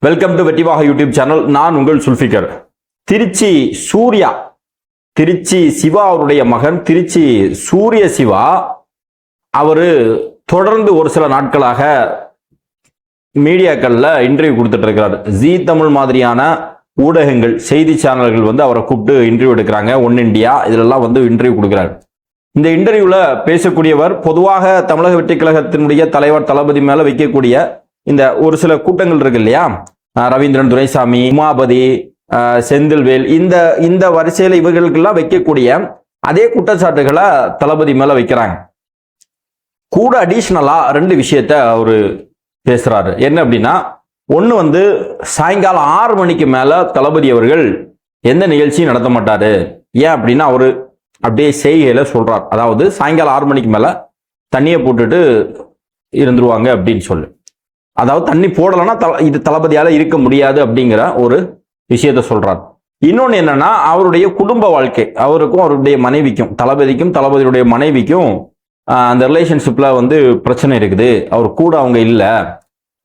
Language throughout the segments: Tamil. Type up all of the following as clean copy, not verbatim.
வெல்கம் டு வெட்டிவாக யூடியூப் சேனல். நான் உங்கள் சுல்ஃபிகர். திருச்சி சூர்யா, திருச்சி சிவா அவருடைய மகன் திருச்சி சூரிய சிவா அவரு தொடர்ந்து ஒரு சில நாட்களாக மீடியாக்கள்ல இன்டர்வியூ கொடுத்துட்டு இருக்கிறார். ஜி தமிழ் மாதிரியான ஊடகங்கள், செய்தி சேனல்கள் அவரை கூப்பிட்டு இன்டர்வியூ எடுக்கிறாங்க. ஒன் இண்டியா இதெல்லாம் இன்டர்வியூ கொடுக்கிறார். இந்த இன்டர்வியூல பேசக்கூடியவர் பொதுவாக தமிழக வெற்றி கழகத்தினுடைய தலைவர் தளபதி மேல வைக்கக்கூடிய இந்த ஒரு சில கூட்டங்கள் இருக்கு இல்லையா, ரவீந்திரன், துரைசாமி, உமாபதி, செந்தில்வேல், இந்த வரிசையில இவர்களுக்கெல்லாம் வைக்கக்கூடிய அதே குற்றச்சாட்டுகளை தளபதி மேல வைக்கிறாங்க. கூட அடிஷனலா ரெண்டு விஷயத்த அவரு பேசுறாரு. என்ன அப்படின்னா, ஒண்ணு சாயங்காலம் 6 மணிக்கு மேல தளபதி அவர்கள் எந்த நிகழ்ச்சியும் நடத்த மாட்டாரு. ஏன் அப்படின்னா அவரு அப்படியே செய்கையில சொல்றார். அதாவது சாயங்காலம் 6 மணிக்கு மேல தண்ணியை போட்டுட்டு இருந்துருவாங்க அப்படின்னு சொல்லு. அதாவது தண்ணி போடலைன்னா இது தளபதியால இருக்க முடியாது அப்படிங்கிற ஒரு விஷயத்த சொல்றார். இன்னொன்னு என்னன்னா, அவருடைய குடும்ப வாழ்க்கை, அவருக்கும் அவருடைய மனைவிக்கும், தளபதிக்கும் தளபதியுடைய மனைவிக்கும் அந்த ரிலேஷன்ஷிப்ல பிரச்சனை இருக்குது. அவர் கூட அவங்க இல்ல,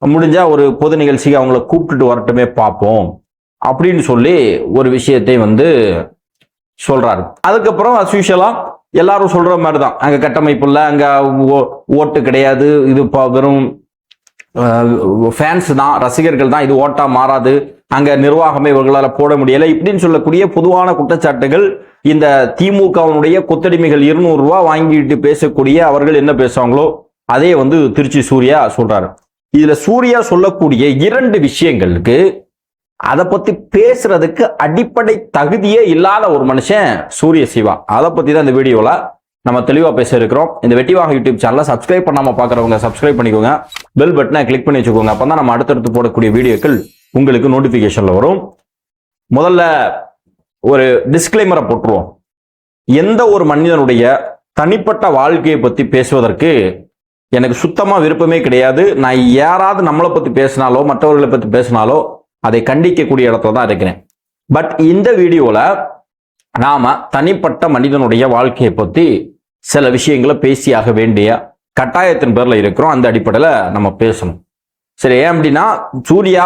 முடிஞ்சா ஒரு பொது நிகழ்ச்சிக்கு அவங்கள கூப்பிட்டுட்டு வரட்டுமே பார்ப்போம் அப்படின்னு சொல்லி ஒரு விஷயத்தை சொல்றாரு. அதுக்கப்புறம் அஸ்யூஷலா எல்லாரும் சொல்ற மாதிரி தான், அங்க கட்டமைப்பு இல்லை, அங்க ஓட்டு கிடையாது, இது வெறும் ஃபேன்ஸ் தான், ரசிகர்கள் தான், இது ஓட்டா மாறாது, அங்க நிர்வாகமே இவர்களால போட முடியல இப்படின்னு சொல்லக்கூடிய பொதுவான குற்றச்சாட்டுகள். இந்த திமுகவினுடைய கொத்தடிமைகள் 200 ரூபாய் வாங்கிட்டு பேசக்கூடிய அவர்கள் என்ன பேசுவாங்களோ அதே திருச்சி சூர்யா சொல்றாரு. இதுல சூர்யா சொல்லக்கூடிய 2 விஷயங்களுக்கு அதை பத்தி பேசுறதுக்கு அடிப்படை தகுதியே இல்லாத ஒரு மனுஷன் சூரிய சிவா. அதை பத்தி தான் இந்த வீடியோல நம்ம தெளிவா பேச இருக்கிறோம். இந்த வெட்டிவாக யூடியூப் சேனலை சப்ஸ்கிரைப் பண்ணாம பாக்குறவங்க சப்ஸ்கிரைப் பண்ணிக்கோங்க, பெல் பட்டனை கிளிக் பண்ணி வச்சுக்கோங்க. அப்பதான் நம்ம அடுத்தடுத்து போடக்கூடிய வீடியோக்கள் உங்களுக்கு நோட்டிபிகேஷன்ல வரும். முதல்ல ஒரு டிஸ்கிளைமரை போட்டுருவோம். எந்த ஒரு மனிதனுடைய தனிப்பட்ட வாழ்க்கையை பத்தி பேசுவதற்கு எனக்கு சுத்தமா விருப்பமே கிடையாது. நான் யாராவது நம்மளை பத்தி பேசினாலோ மற்றவர்களை பத்தி பேசினாலோ அதை கண்டிக்கக்கூடிய இடத்துல தான் இருக்கிறேன். பட் இந்த வீடியோல நாம தனிப்பட்ட மனிதனுடைய வாழ்க்கையை பத்தி சில விஷயங்களை பேசியாக வேண்டிய கட்டாயத்தின் பேர்ல இருக்கிறோம். அந்த அடிப்படையில நம்ம பேசணும். சரி, ஏன் அப்படின்னா சூர்யா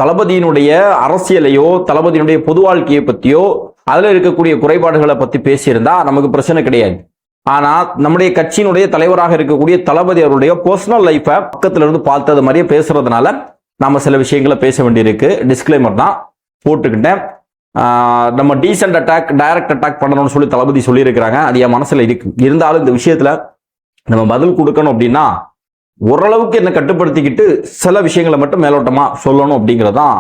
தளபதியினுடைய அரசியலையோ தளபதியினுடைய பொது வாழ்க்கையை பத்தியோ அதுல இருக்கக்கூடிய குறைபாடுகளை பத்தி பேசியிருந்தா நமக்கு பிரச்சனை கிடையாது. ஆனா நம்முடைய கட்சியினுடைய தலைவராக இருக்கக்கூடிய தளபதி அவருடைய பர்சனல் லைஃபை பக்கத்துல இருந்து பார்த்தது மாதிரியே பேசுறதுனால நாம சில விஷயங்களை பேச வேண்டியிருக்கு. டிஸ்கிளைமர் தான் போட்டுக்கிட்டேன். நம்ம டீசென்ட் அட்டாக், டைரக்ட் அட்டாக் பண்ணணும்னு சொல்லி தளபதி சொல்லியிருக்கிறாங்க. அது என் மனசுல இருக்கு. இருந்தாலும் இந்த விஷயத்துல நம்ம பதில் கொடுக்கணும் அப்படின்னா ஓரளவுக்கு என்ன கட்டுப்படுத்திக்கிட்டு சில விஷயங்களை மட்டும் மேலோட்டமா சொல்லணும் அப்படிங்கிறதான்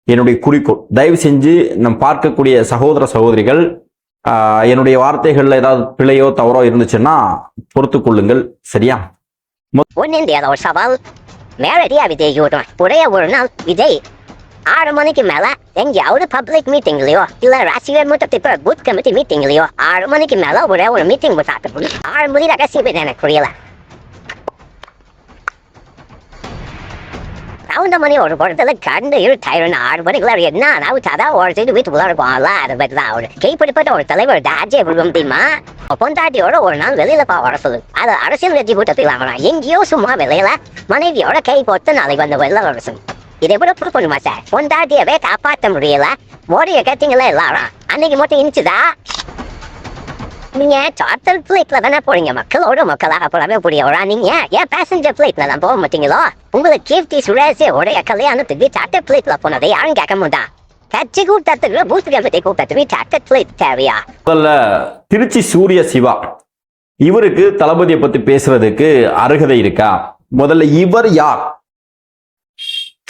என்னுடைய குறிக்கோள். தயவு செஞ்சு நம்ம பார்க்கக்கூடிய சகோதர சகோதரிகள் என்னுடைய வார்த்தைகள்ல ஏதாவது பிழையோ தவறோ இருந்துச்சுன்னா பொறுத்து கொள்ளுங்கள். சரியா? ஒரே ஒரு நாள் விஜய் 6 மணிக்கு மேல எங்கேயாவது பப்ளிக் மீட்டிங்லயோ இல்ல ரசிகர் மூட்டத்திற்கு பூத் கமிட்டி மீட்டிங்லயோ 6 மணிக்கு மேல ஒரே ஒரு மீட்டிங் போட்டாட்டு 6 மணி ரகசியம் எனக்கு புரியல. அந்த மணி ஒரு படத்துல கண்டு இருட்டாயிரம் 6 மணிக்குள்ள என்ன அவுத்தாதான் ஒரு சைடு வீட்டுக்குள்ள இருக்கும்ல. அதை பத்தி தான் ஒரு கைப்பிடிப்பட்ட ஒரு தலைவர் ராஜ்ய விரும்பம் தெரியுமா? பொண்டாட்டியோட ஒரு நாள் வெளியில வர சொல்லு. அது அரசியல் வெற்றி கூட்டத்துக்கு எங்கேயோ சும்மா வெளியில மனைவியோட கை போட்டு நாளைக்கு வெளில வர சொல்லு. இதை கூட ப்ரூவ் பண்ணுமா சார்? பொண்டாட்டியவே காப்பாற்ற முடியல, மோடியை கேட்டீங்களா எல்லாரும் அன்னைக்கு மட்டும் இனிச்சுதா? நீங்க சார்ட்டர் பிளைட்ல தானே போறீங்க, மக்களோட மக்களாக போறவே புரியவரா? நீங்க ஏன் பேசஞ்சர் பிளைட்ல தான் போக மாட்டீங்களோ? உங்களுக்கு கீர்த்தி சுரேஷ் உடைய கல்யாணத்துக்கு சார்ட்டர் பிளைட்ல போனதை யாரும் கேட்க மாட்டா. கட்சி கூட்டத்துக்கு பூத் கமிட்டி கூட்டத்துக்கு சார்ட்டர் பிளைட் தேவையா? முதல்ல திருச்சி சூரிய சிவா இவருக்கு தளபதியை பத்தி பேசுறதுக்கு அருகதை இருக்கா? முதல்ல இவர் யார்?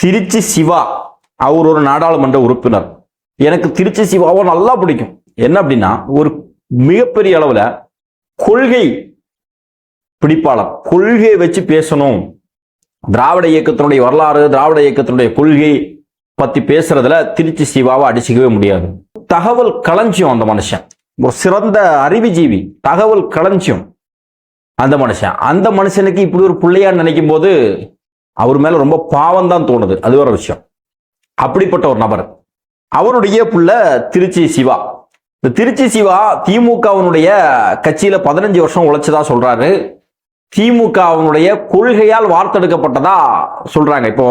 திருச்சி சிவா அவர் ஒரு நாடாளுமன்ற உறுப்பினர். எனக்கு திருச்சி சிவாவை நல்லா பிடிக்கும். என்ன அப்படின்னா, ஒரு மிகப்பெரிய அளவுல கொள்கை பிடிப்பாளர். கொள்கையை வச்சு பேசணும். திராவிட இயக்கத்தினுடைய வரலாறு, திராவிட இயக்கத்தினுடைய கொள்கை பத்தி பேசுறதுல திருச்சி சிவாவை அடிச்சுக்கவே முடியாது. தகவல் களஞ்சியம் அந்த மனுஷன். ஒரு சிறந்த அறிவுஜீவி, தகவல் களஞ்சியம் அந்த மனுஷன். அந்த மனுஷனுக்கு இப்படி ஒரு பிள்ளையான்னு நினைக்கும் போது அவர் மேல ரொம்ப பாவம் தான் தோணுது. அது ஒரு விஷயம். அப்படிப்பட்ட ஒரு நபர். அவருடைய புள்ள திருச்சி சிவா. இந்த திருச்சி சிவா திமுகவினுடைய கட்சியில 15 வருஷம் உழைச்சதா சொல்றாரு. திமுகவினுடைய கொள்கையால் வார்த்தெடுக்கப்பட்டதா சொல்றாங்க. இப்போ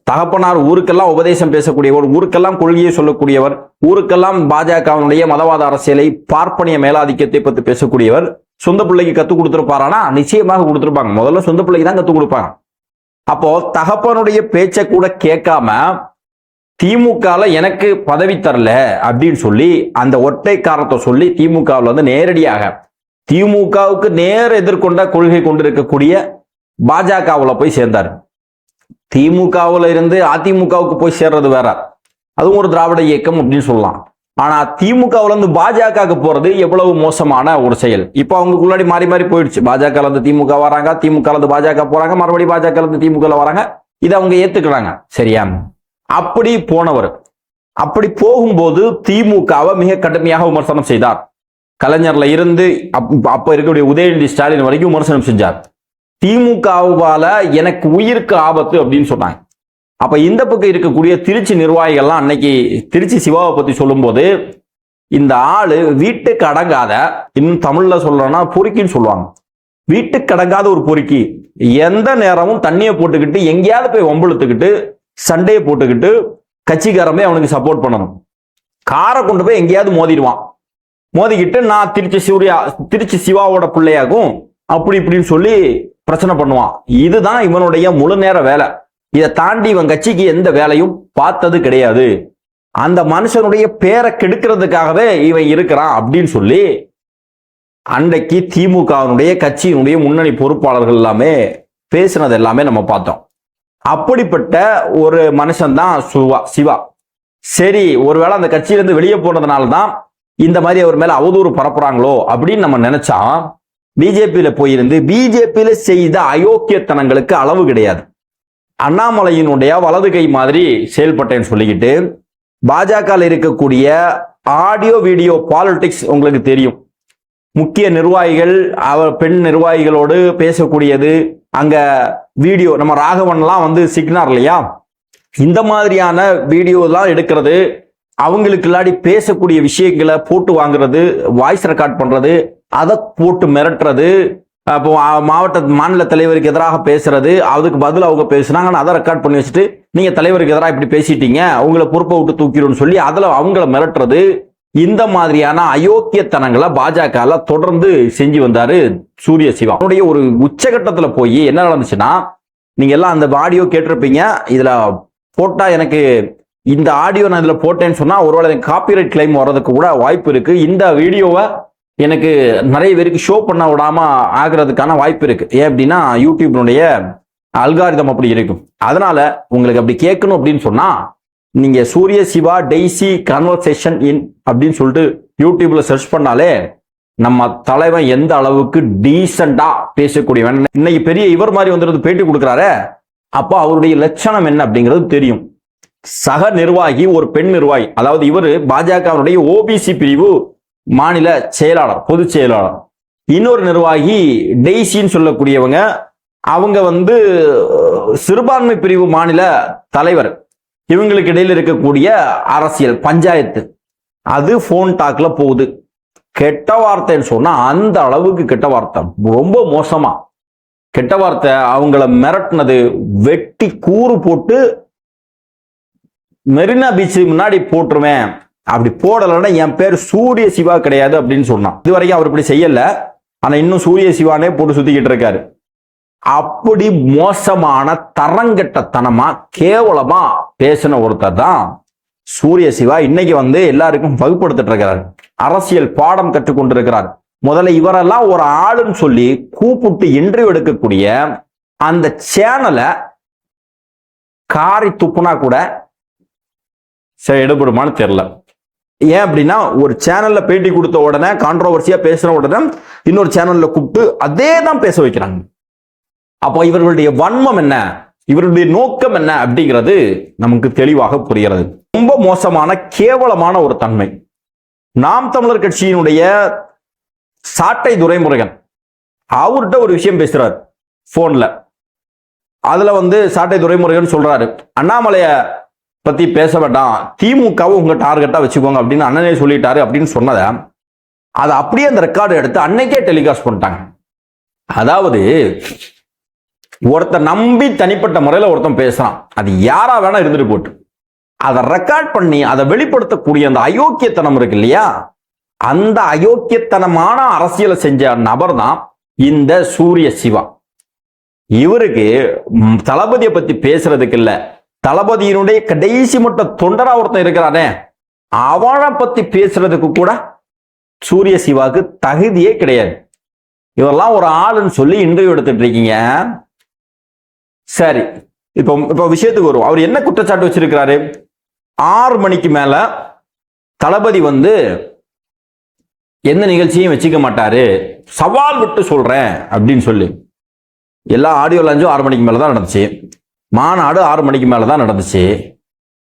தகப்பனார் ஊருக்கெல்லாம் உபதேசம் பேசக்கூடியவர், ஊருக்கெல்லாம் கொள்கையை சொல்லக்கூடியவர், ஊருக்கெல்லாம் பாஜகவினுடைய மதவாத அரசியலை, பார்ப்பனிய மேலாதிக்கத்தை பற்றி பேசக்கூடியவர். சொந்த பிள்ளைக்கு கத்துக் கொடுத்துருப்பாரானா? நிச்சயமாக கொடுத்துருப்பாங்க. முதல்ல சொந்த பிள்ளைக்கு தான் கத்துக் கொடுப்பாங்க. அப்போ தகப்பனுடைய பேச்சை கூட கேட்காம திமுகல எனக்கு பதவி தரல அப்படின்னு சொல்லி அந்த ஒற்றை காரணத்தை சொல்லி திமுகவில் வந்து நேரடியாக திமுகவுக்கு நேர எதிர்கொண்ட கொள்கை கொண்டிருக்கக்கூடிய பாஜகவுல போய் சேர்ந்தார். திமுகவுல இருந்து அதிமுகவுக்கு போய் சேர்றது வேற, அதுவும் ஒரு திராவிட இயக்கம் அப்படின்னு சொல்லலாம். ஆனா திமுகவுல இருந்து பாஜகவுக்கு போறது எவ்வளவு மோசமான ஒரு செயல். இப்போ அவங்களுக்குள்ளாடி மாறி மாறி போயிடுச்சு. பாஜக இருந்து திமுக வராங்க, திமுக இருந்து பாஜக போறாங்க, மறுபடியும் பாஜக இருந்து திமுக வராங்க. இதை அவங்க ஏத்துக்கிறாங்க. சரியா? அப்படி போனவர் அப்படி போகும்போது திமுகவை மிக கடுமையாக விமர்சனம் செய்தார். கலைஞர்ல இருந்து அப்ப இருக்கக்கூடிய உதயநிதி ஸ்டாலின் வரைக்கும் விமர்சனம் செஞ்சார். திமுகவால எனக்கு உயிருக்கு ஆபத்து அப்படின்னு சொன்னாங்க. அப்ப இந்த பக்கம் இருக்கக்கூடிய திருச்சி நிர்வாகிகள்லாம் அன்னைக்கு திருச்சி சிவாவை பத்தி சொல்லும் போது, இந்த ஆளு வீட்டுக்கு அடங்காத, இன்னும் தமிழ்ல சொல்லணும்னா பொறுக்கின்னு சொல்லுவாங்க, வீட்டுக்கு அடங்காத ஒரு பொறுக்கி, எந்த நேரமும் தண்ணியை போட்டுக்கிட்டு எங்கேயாவது போய் வம்புழுத்துக்கிட்டு சண்டையை போட்டுக்கிட்டு கட்சிக்காரமே அவனுக்கு சப்போர்ட் பண்ணணும். காரை கொண்டு போய் எங்கேயாவது மோதிடுவான். மோதிக்கிட்டு நான் திருச்சி சிவாவோட பிள்ளையாகும் அப்படி இப்படின்னு சொல்லி பிரச்சனை பண்ணுவான். இதுதான் இவனுடைய முழு நேர வேலை. இதை தாண்டி இவன் கட்சிக்கு எந்த வேலையும் பார்த்தது கிடையாது. அந்த மனுஷனுடைய பேரை கெடுக்கிறதுக்காகவே இவன் இருக்கிறான் அப்படின்னு சொல்லி அன்றைக்கு திமுகவினுடைய கட்சியினுடைய முன்னணி பொறுப்பாளர்கள் எல்லாமே பேசினது எல்லாமே நம்ம பார்த்தோம். அப்படிப்பட்ட ஒரு மனுஷன் தான் சிவா. சரி, ஒருவேளை அந்த கட்சியிலிருந்து வெளியே போனதுனால தான் இந்த மாதிரி அவர் மேல அவதூறு பரப்புறாங்களோ அப்படின்னு நம்ம நினைச்சா, பிஜேபியில போயிருந்து பிஜேபியில செய்த அயோக்கியத்தனங்களுக்கு அளவு கிடையாது. அண்ணாமலையினுடைய வலது கை மாதிரி செயல்பட்டேன்னு சொல்லிக்கிட்டு பாஜக இருக்கக்கூடிய ஆடியோ வீடியோ பாலிடிக்ஸ் உங்களுக்கு தெரியும். முக்கிய நிர்வாகிகள் பெண் நிர்வாகிகளோடு பேசக்கூடியது, அங்க வீடியோ நம்ம ராகவன்லாம் வந்து சிக்னார் இல்லையா, இந்த மாதிரியான வீடியோ எல்லாம் எடுக்கிறது, அவங்களுக்கு இல்லாடி பேசக்கூடிய விஷயங்களை போட்டு வாங்குறது, வாய்ஸ் ரெக்கார்ட் பண்றது, அதை போட்டு மிரட்டுறது, அப்போ மாநில தலைவருக்கு எதிராக பேசுறது, அதுக்கு பதில் அவங்க பேசுனாங்க, அதை ரெக்கார்ட் பண்ணி வச்சுட்டு நீங்க தலைவருக்கு எதிராக இப்படி பேசிட்டீங்க, உங்களை பொறுப்பை விட்டு தூக்கிடும்னு சொல்லி அதுல அவங்கள மிரட்டுறது, இந்த மாதிரியான அயோக்கியத்தனங்களை பாஜக தொடர்ந்து செஞ்சு வந்தாரு சூரிய சிவா. அவனுடைய ஒரு உச்சகட்டத்துல போய் என்ன நடந்துச்சுன்னா, நீங்க எல்லாம் அந்த ஆடியோ கேட்டிருப்பீங்க. இதுல போட்டா எனக்கு இந்த ஆடியோ நான் இதுல போட்டேன்னு சொன்னா ஒருவேளை எனக்கு காப்பிரைட் கிளைம் வர்றதுக்கு கூட வாய்ப்பு இருக்கு. இந்த வீடியோவை எனக்கு நிறைய பேருக்கு ஷோ பண்ண விடாம ஆகிறதுக்கான வாய்ப்பு இருக்கு. ஏன் அப்படின்னா யூடியூப்னுடைய அல்காரிதம் அப்படி இருக்கும். அதனால உங்களுக்கு அப்படி கேட்கணும் அப்படின்னு சொன்னா நீங்க சூரிய சிவா டெய்ஸி கன்வர்சேஷன் இன் அப்படின்னு சொல்லிட்டு யூடியூப்ல சர்ச் பண்ணாலே நம்ம தலைவன் எந்த அளவுக்கு டீசெண்டா பேசக்கூடியவன். இன்னைக்கு பெரிய இவர் மாதிரி வந்துருந்து பேட்டி கொடுக்குறாரு. அப்போ அவருடைய லட்சணம் என்ன அப்படிங்கிறது தெரியும். சக நிர்வாகி ஒரு பெண் நிர்வாகி, அதாவது இவர் பாஜகவுடைய ஓபிசி பிரிவு மாநில செயலாளர், பொதுச் செயலாளர். இன்னொரு நிர்வாகி டெய்ஸின்னு சொல்லக்கூடியவங்க, அவங்க வந்து சிறுபான்மை பிரிவு மாநில தலைவர். இவங்களுக்கு இடையில் இருக்கக்கூடிய அரசியல் பஞ்சாயத்து அது போன் டாக்ல போகுது. கெட்ட வார்த்தைன்னு சொன்னா அந்த அளவுக்கு கெட்ட வார்த்தை, ரொம்ப மோசமா கெட்ட வார்த்தை. அவங்கள மிரட்டினது, வெட்டி கூறு போட்டு மெரினா பீச் முன்னாடி போட்டுருவேன், அப்படி போடலைன்னா என் பேர் சூரிய சிவா கிடையாது அப்படின்னு சொன்னான். இது வரைக்கும் அவர் இப்படி செய்யல, ஆனா இன்னும் சூரிய சிவானே போட்டு சுத்திக்கிட்டு இருக்காரு. அப்படி மோசமான தரங்கெட்டத்தனமா கேவலமா பேசின ஒருத்தர் தான் சூரிய சிவா. இன்னைக்கு வந்து எல்லாருக்கும் வகுப்படுத்திட்டு இருக்கிறார், அரசியல் பாடம் கற்றுக்கொண்டிருக்கிறார். முதல்ல இவரெல்லாம் ஒரு ஆளுன்னு சொல்லி கூப்பிட்டு இன்டர்வியூ எடுக்கக்கூடிய அந்த சேனலை காரி துப்புனா கூட சரி எடுபடுமான்னு தெரியல. ஏன் அப்படின்னா ஒரு சேனல்ல பேட்டி கொடுத்த உடனே கான்ட்ரோவர்சியா பேசுற உடனே இன்னொரு சேனல்ல கூப்பிட்டு அதே தான் பேச வைக்கிறாங்க. அப்போ இவர்களுடைய வன்மம் என்ன, இவருடைய நோக்கம் என்ன அப்படிங்கிறது நமக்கு தெளிவாக புரிகிறது. ரொம்ப மோசமான கேவலமான ஒரு தன்மை. நாம் தமிழர் கட்சியினுடைய சாட்டை துரைமுருகன் அவர்கிட்ட ஒரு விஷயம் பேசுறாரு போன்ல. அதுல வந்து சாட்டை துரைமுருகன் சொல்றாரு, அண்ணாமலைய பத்தி பேச வேண்டாம், திமுகவும் உங்க டார்கெட்டா வச்சுக்கோங்க அப்படின்னு அண்ணனே சொல்லிட்டாரு அப்படின்னு சொன்னத அதை அப்படியே அந்த ரெக்கார்டு எடுத்து அன்னைக்கே டெலிகாஸ்ட் பண்ணிட்டாங்க. அதாவது ஒருத்தர் நம்பி தனிப்பட்ட முறையில் ஒருத்தன் பேசுறான், அது யாரா வேணா இருந்துட்டு போட்டு, அதை ரெக்கார்ட் பண்ணி அதை வெளிப்படுத்தக்கூடிய அந்த அயோக்கியத்தனம் இருக்கு இல்லையா, அந்த அயோக்கியத்தனமான அரசியலை செஞ்ச நபர் தான் இந்த சூரிய சிவா. இவருக்கு தளபதியை பத்தி பேசுறதுக்கு இல்ல, தளபதியினுடைய கடைசி மட்டும் தொண்டரா ஒருத்தன் இருக்கிறானே அவனை பத்தி பேசுறதுக்கு கூட சூரிய சிவாக்கு தகுதியே கிடையாது. இவரெல்லாம் ஒரு ஆளுன்னு சொல்லி இன்டர்வியூ எடுத்துட்டு இருக்கீங்க. சரி, இப்போ விஷயத்துக்கு வரும். அவர் என்ன குற்றச்சாட்டு வச்சிருக்கிறாரு? 6 மணிக்கு மேல தளபதி எந்த நிகழ்ச்சியும் வச்சுக்க மாட்டாரு, சவால் விட்டு சொல்றேன் அப்படின்னு சொல்லி. எல்லா ஆடியோ லான்ச்சும் 6 மணிக்கு மேல தான் நடந்துச்சு, மாநாடு 6 மணிக்கு மேல தான் நடந்துச்சு,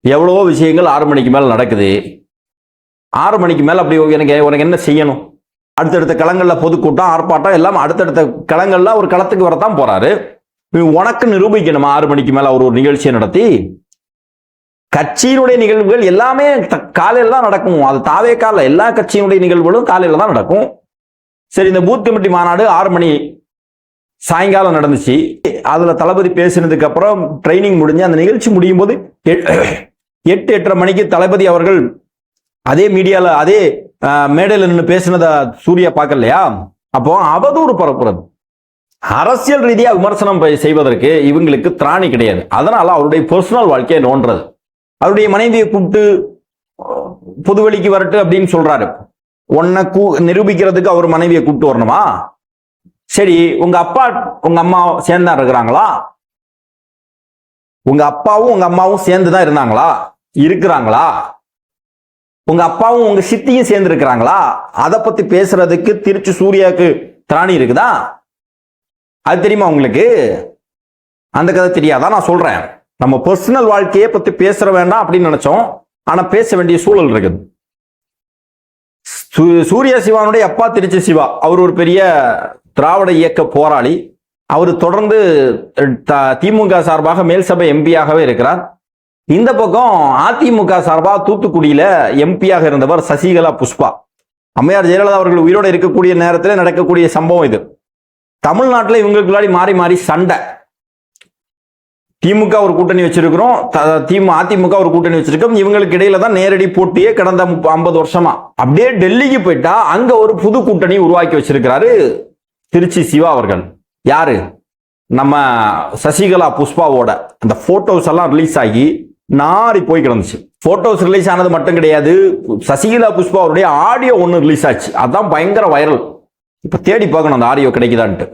எவ்வளவோ விஷயங்கள் 6 மணிக்கு மேல நடக்குது. 6 மணிக்கு மேல அப்படி உனக்கு என்ன செய்யணும்? அடுத்தடுத்த களங்கள்ல பொதுக்கூட்டம், ஆர்ப்பாட்டம் எல்லாம் அடுத்தடுத்த களங்கள்ல ஒரு களத்துக்கு வரத்தான் போறாரு. உனக்கு நிரூபிக்கணுமா 6 மணிக்கு மேல ஒரு நிகழ்ச்சியை நடத்தி? கட்சியினுடைய நிகழ்வுகள் எல்லாமே காலையில தான் நடக்கும். அது தாவே கால எல்லா கட்சியினுடைய நிகழ்வுகளும் காலையில தான் நடக்கும். சரி, இந்த பூத் கமிட்டி மாநாடு 6 மணி சாயங்காலம் நடந்துச்சு. அதுல தளபதி பேசினதுக்கு அப்புறம் ட்ரைனிங் முடிஞ்சு அந்த நிகழ்ச்சி முடியும் போது 8-8:30 மணிக்கு தளபதி அவர்கள் அதே மீடியால அதே மேடையில் நின்று பேசினத சூர்யா பார்க்கலையா? அப்போ அவதூறு பரப்புறது, அரசியல் ரீதியா விமர்சனம் செய்வதற்கு இவங்களுக்கு திராணி கிடையாது. அதனால அவருடைய பர்சனல் வாழ்க்கையை நோன்றது. அவருடைய மனைவியை கூப்பிட்டு பொதுவெளிக்கு வரட்டு அப்படின்னு சொல்றாரு. உன்னை நிரூபிக்கிறதுக்கு அவர் மனைவியை கூப்பிட்டு வரணுமா? சரி, உங்க அப்பா உங்க அம்மா சேர்ந்தா இருக்கிறாங்களா? உங்க அப்பாவும் உங்க அம்மாவும் சேர்ந்துதான் இருந்தாங்களா? இருக்கிறாங்களா? உங்க அப்பாவும் உங்க சித்தியும் சேர்ந்து இருக்கிறாங்களா? அதை பத்தி பேசுறதுக்கு திருச்சி சூர்யாவுக்கு திராணி இருக்குதா? அது தெரியுமா உங்களுக்கு? அந்த கதை தெரியாதான் நான் சொல்றேன். நம்ம பர்சனல் வாழ்க்கையை பத்தி பேச வேண்டாம் அப்படின்னு நினைச்சோம், ஆனா பேச வேண்டிய சூழல் இருக்குது. சூரிய சிவானுடைய அப்பா திருச்சி சிவா, அவர் ஒரு பெரிய திராவிட இயக்க போராளி. அவர் தொடர்ந்து திமுக சார்பாக மேல் சபை எம்பியாகவே இருக்கிறார். இந்த பக்கம் அதிமுக சார்பா தூத்துக்குடியில எம்பியாக இருந்தவர் சசிகலா புஷ்பா. அம்மையார் ஜெயலலிதா அவர்கள் உயிரோடு இருக்கக்கூடிய நேரத்தில் நடக்கக்கூடிய சம்பவம் இது. தமிழ்நாட்டில் இவங்களுக்கு முன்னாடி மாறி மாறி சண்டை. திமுக ஒரு கூட்டணி வச்சிருக்கிறோம், அதிமுக ஒரு கூட்டணி வச்சிருக்கோம். இவங்களுக்கு இடையில தான் நேரடி போட்டியே கடந்த 50 வருஷமா. அப்படியே டெல்லிக்கு போயிட்டா அங்க ஒரு புது கூட்டணி உருவாக்கி வச்சிருக்கிறாரு திருச்சி சிவா அவர்கள். யாரு? நம்ம சசிகலா புஷ்பாவோட அந்த போட்டோஸ் எல்லாம் ரிலீஸ் ஆகி நாரி போய் கிடந்துச்சு. போட்டோஸ் ரிலீஸ் ஆனது மட்டும் கிடையாது, சசிகலா புஷ்பா அவருடைய ஆடியோ ஒன்று ரிலீஸ் ஆச்சு. அதான் பயங்கர வைரல். இப்ப தேடி பார்க்கணும் அந்த ஆடியோ கிடைக்குதான்ட்டு.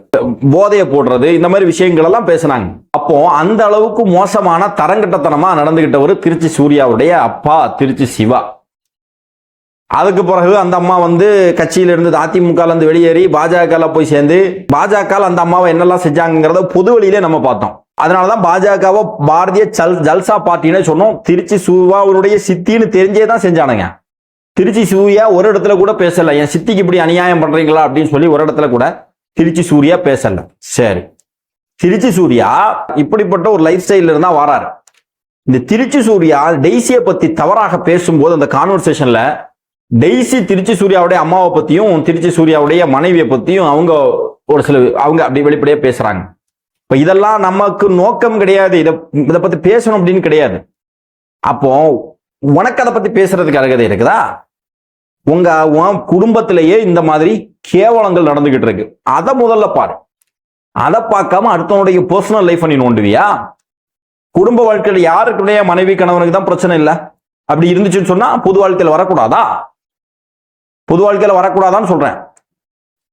போதையை போடுறது இந்த மாதிரி விஷயங்கள் எல்லாம் பேசினாங்க. அப்போ அந்த அளவுக்கு மோசமான தரங்கட்டத்தனமா நடந்துகிட்டவர் திருச்சி சூர்யாவுடைய அப்பா திருச்சி சிவா. அதுக்கு பிறகு அந்த அம்மா கட்சியில இருந்து அதிமுக இருந்து வெளியேறி பாஜக போய் சேர்ந்து பாஜக அந்த அம்மாவை என்னெல்லாம் செஞ்சாங்கிறத பொது வழியிலே நம்ம பார்த்தோம். அதனாலதான் பாஜகவை பாரதிய ஜல்சா பார்ட்டின்னு சொன்னோம். திருச்சி சூர்யாவுடைய சித்தின்னு தெரிஞ்சே தான் செஞ்சானுங்க. திருச்சி சூர்யா ஒரு இடத்துல கூட பேசல, என் சித்திக்கு இப்படி அநியாயம் பண்றீங்களா அப்படின்னு சொல்லி ஒரு இடத்துல கூட திருச்சி சூர்யா பேசல. சரி, திருச்சி சூர்யா இப்படிப்பட்ட ஒரு லைஃப் ஸ்டைல இருந்தா வராரு. இந்த திருச்சி சூர்யா டெய்ஸியை பத்தி தவறாக பேசும்போது அந்த கான்வர்சேஷன்ல டெய்ஸி திருச்சி சூர்யாவுடைய அம்மாவை பத்தியும் திருச்சி சூர்யாவுடைய மனைவியை பத்தியும் அவங்க அப்படி வெளிப்படையா பேசுறாங்க. இப்ப இதெல்லாம் நமக்கு நோக்கம் கிடையாது, இதை பத்தி பேசணும் அப்படின்னு கிடையாது. அப்போ உனக்கு அதை பத்தி பேசுறதுக்கு அருகதை இருக்குதா? உங்க குடும்பத்திலேயே இந்த மாதிரி கேவலங்கள் நடந்துகிட்டு இருக்கு, அதை முதல்ல பாரு. அதை பார்க்காம அடுத்தவனுடைய பர்சனல் லைஃப் நீ நோண்டுவியா? குடும்ப வாழ்க்கையில யாருக்குடைய மனைவி கணவனுக்கு தான் பிரச்சனை இல்லை, அப்படி இருந்துச்சுன்னு சொன்னா பொது வாழ்க்கையில வரக்கூடாதா? பொது வாழ்க்கையில வரக்கூடாதான்னு சொல்றேன்.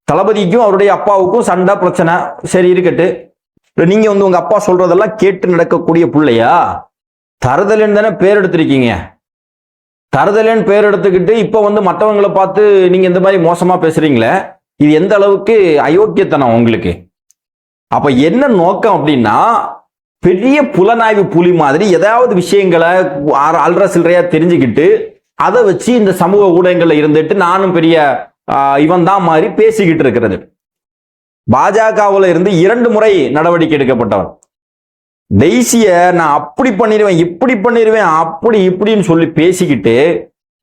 தளபதிக்கும் அவருடைய அப்பாவுக்கும் சண்டை பிரச்சனை, சரி இருக்கட்டு. நீங்க உங்க அப்பா சொல்றதெல்லாம் கேட்டு நடக்கக்கூடிய பிள்ளையா? தருதலன் தானே பேர் எடுத்திருக்கீங்க. தருதலன் பேர் எடுத்துக்கிட்டு இப்ப மற்றவங்களை பார்த்து நீங்க இந்த மாதிரி மோசமா பேசுறீங்களே, இது எந்த அளவுக்கு அயோக்கியத்தனம் உங்களுக்கு? அப்ப என்ன நோக்கம் அப்படின்னா, பெரிய புலனாய்வு புலி மாதிரி ஏதாவது விஷயங்களை அல்ற சில்லறையா தெரிஞ்சுக்கிட்டு அதை வச்சு இந்த சமூக ஊடகங்கள்ல இருந்துட்டு நானும் பெரிய இவன் தான் மாதிரி பேசிக்கிட்டு இருக்கிறது. பாஜகவுல இருந்து 2 முறை நடவடிக்கை எடுக்கப்பட்டவர். டெய்ஸிய நான் அப்படி பண்ணிடுவேன் இப்படி பண்ணிடுவேன் அப்படி இப்படின்னு சொல்லி பேசிக்கிட்டு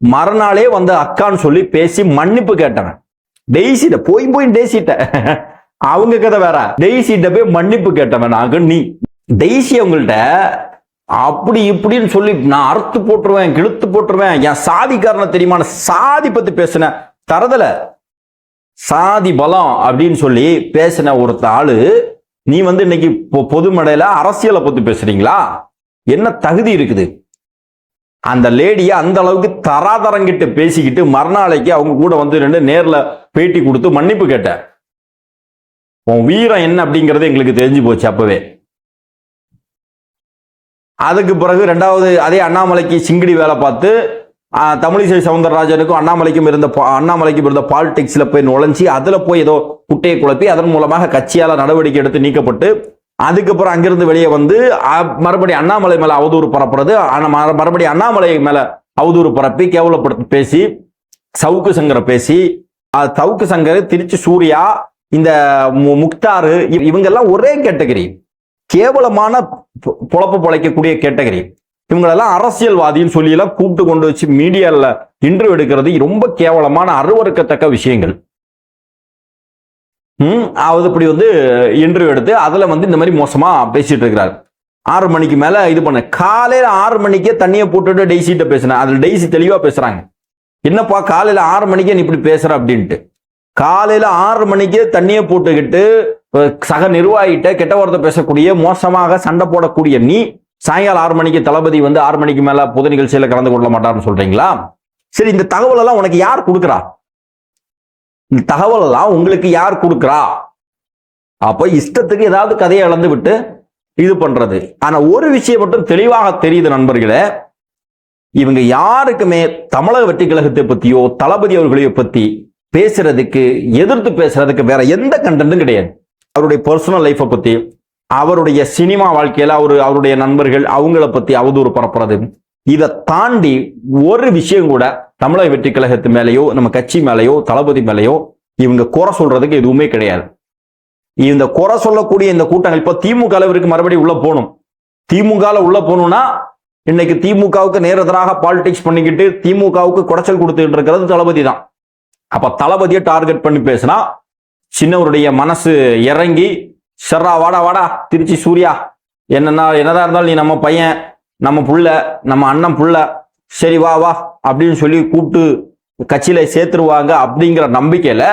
மறுநாளே அக்கான்னு சொல்லி பேசி மன்னிப்பு கேட்டவன். டெய்ஸிட்ட போய் டெய்ஸிட்ட அவங்க கதை வேற. டெய்ஸிட்ட போய் மன்னிப்பு கேட்டவன் நாங்க. நீ டெய்ஸி அவங்கள்ட்ட அப்படி இப்படின்னு சொல்லி நான் அறுத்து போட்டுருவேன், கிழுத்து போட்டுருவேன், என் சாதிக்காரனை தெரியுமா, சாதி பத்தி பேசின தரதல, சாதி பலம் அப்படின்னு சொல்லி பேசின ஒருத்த ஆளு நீ வந்து இன்னைக்கு பொது மேடையில அரசியலை பத்தி பேசுறீங்களா? என்ன தகுதி இருக்குது? அந்த லேடிய அந்த அளவுக்கு தராதரங்கிட்டு பேசிக்கிட்டு மறுநாளைக்கு அவங்க கூட வந்து ரெண்டு நேர்ல பேட்டி கொடுத்து மன்னிப்பு கேட்ட. உன் வீரம் என்ன அப்படிங்கறது எங்களுக்கு தெரிஞ்சு போச்சு அப்பவே. அதுக்கு பிறகு ரெண்டாவது அதே அண்ணாமலைக்கு சிங்கடி வேலை பார்த்து தமிழிசை சவுந்தரராஜனுக்கும் அண்ணாமலைக்கும் இருந்த பாலிடிக்ஸ்ல போய் நுழைஞ்சி அதுல போய் ஏதோ குட்டையை குழப்பி அதன் மூலமாக கட்சியால நடவடிக்கை எடுத்து நீக்கப்பட்டு அதுக்கப்புறம் அங்கிருந்து வெளியே வந்து மறுபடியும் அண்ணாமலை மேல அவதூறு பரப்புறது, மறுபடியும் அண்ணாமலை மேல அவதூறு பரப்பி கேவலப்படுத்தி பேசி சவுக்கு சங்கரை பேசி சவுக்கு சங்கர், திருச்சி சூர்யா, இந்த முக்தாரு இவங்கெல்லாம் ஒரே கேட்டகரி, கேவலமான பொழப்பு பொழைக்கக்கூடிய கேட்டகரி. இவங்களெல்லாம் அரசியல்வாதின்னு சொல்லி எல்லாம் கூப்பிட்டு கொண்டு வச்சு மீடியால இன்டர்வியூ எடுக்கிறது ரொம்ப கேவலமான அருவருக்கத்தக்க விஷயங்கள். இப்படி வந்து இன்டர்வியூ எடுத்து அதுல வந்து இந்த மாதிரி மோசமா பேசிட்டு இருக்கிறார். 6 மணிக்கு மேல இது பண்ண, காலையில 6 மணிக்கே தண்ணியை போட்டுட்டு டெய்ஸிட்ட பேசினேன். அதுல டெய்ஸி தெளிவா பேசுறாங்க, என்னப்பா காலையில 6 மணிக்கே நீ இப்படி பேசுற அப்படின்ட்டு. காலையில 6 மணிக்கே தண்ணியை போட்டுக்கிட்டு சக நிர்வாகிட்ட கெட்ட வார்த்தை பேசக்கூடிய, மோசமாக சண்டை போடக்கூடிய நீ சாயங்காலம் 6 மணிக்கு தளபதி வந்து 6 மணிக்கு மேல பொது நிகழ்ச்சியில கலந்து கொள்ள மாட்டார்னு சொல்றீங்களா? சரி, இந்த தகவல் எல்லாம் உனக்கு யார் கொடுக்குறா? இந்த தகவல் எல்லாம் உங்களுக்கு யார் கொடுக்குறா? அப்ப இஷ்டத்துக்கு ஏதாவது கதையை இழந்து விட்டு இது பண்றது. ஆனா ஒரு விஷயம் மட்டும் தெளிவாக தெரியுது நண்பர்களே, இவங்க யாருக்குமே தமிழக வெற்றி கழகத்தை பத்தியோ தளபதி அவர்களையோ பத்தி பேசுறதுக்கு, எதிர்த்து பேசுறதுக்கு வேற எந்த கண்டென்ட்டும் கிடையாது. அவருடைய பர்சனல் லைஃபை பத்தி, அவருடைய சினிமா வாழ்க்கையில அவருடைய நண்பர்கள் அவங்கள பத்தி அவதூறு பரப்புறது, இதை தாண்டி ஒரு விஷயம் கூட தமிழக வெற்றி கழகத்து மேலேயோ நம்ம கட்சி மேலேயோ தளபதி மேலேயோ இவங்க குறை சொல்றதுக்கு எதுவுமே கிடையாது. இந்த குறை சொல்லக்கூடிய இந்த கூட்டங்கள் இப்ப திமுக அளவிற்கு மறுபடியும் உள்ள போகணும். திமுக உள்ள போகணும்னா இன்னைக்கு திமுகவுக்கு நேரெதிராக பாலிடிக்ஸ் பண்ணிக்கிட்டு திமுகவுக்கு குடைச்சல் கொடுத்துட்டு இருக்கிறது தளபதி தான். அப்ப தளபதியை டார்கெட் பண்ணி பேசினா சின்னவருடைய மனசு இறங்கி, சர்ரா வாடா வாடா திருச்சி சூர்யா, என்னதான் இருந்தாலும் நீ நம்ம பையன், நம்ம புள்ள, நம்ம அண்ணன் புள்ள, சரி வா வா அப்படின்னு சொல்லி கூப்பிட்டு கட்சியில சேர்த்துருவாங்க அப்படிங்கிற நம்பிக்கையில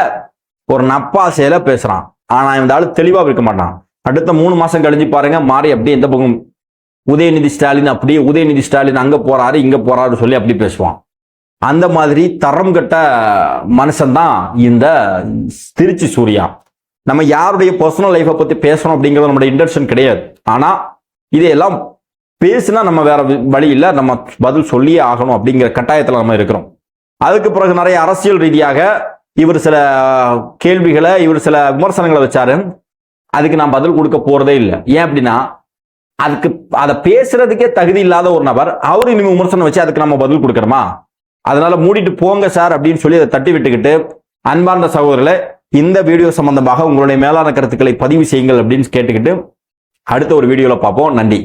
ஒரு நப்பாசையில பேசுறான். ஆனா இந்த ஆளு தெளிவா இருக்க மாட்டான். அடுத்த 3 மாசம் கழிஞ்சு பாருங்க, மாறி அப்படியே எந்த பக்கம் உதயநிதி ஸ்டாலின், அப்படியே உதயநிதி ஸ்டாலின் அங்க போறாரு இங்க போறாரு சொல்லி அப்படி பேசுவான். அந்த மாதிரி தரம் கட்ட மனுஷன்தான் இந்த திருச்சி சூர்யா. நம்ம யாருடைய பர்சனல் லைஃபை பத்தி பேசணும் அப்படிங்கிறது நம்மளுடைய இன்டென்ஷன் கிடையாது. ஆனா இதையெல்லாம் பேசினா நம்ம வேற வழி இல்லை, நம்ம பதில் சொல்லியே ஆகணும் அப்படிங்கிற கட்டாயத்தில் நம்ம இருக்கிறோம். அதுக்கு பிறகு நிறைய அரசியல் ரீதியாக இவர் சில கேள்விகளை, இவர் சில விமர்சனங்களை வச்சாரு. அதுக்கு நான் பதில் கொடுக்க போறதே இல்லை. ஏன் அப்படின்னா அதை பேசுறதுக்கே தகுதி இல்லாத ஒரு நபர் அவரு இனிமே விமர்சனம் வச்சு அதுக்கு நம்ம பதில் கொடுக்கணுமா? அதனால மூடிட்டு போங்க சார் அப்படின்னு சொல்லி அதை தட்டி விட்டுக்கிட்டு, அன்பார்ந்த சகோதரர்களே, இந்த வீடியோ சம்பந்தமாக உங்களுடைய மேலான கருத்துக்களை பதிவு செய்யுங்கள் அப்படின்னு கேட்டுக்கிட்டு அடுத்த ஒரு வீடியோல பார்ப்போம். நன்றி.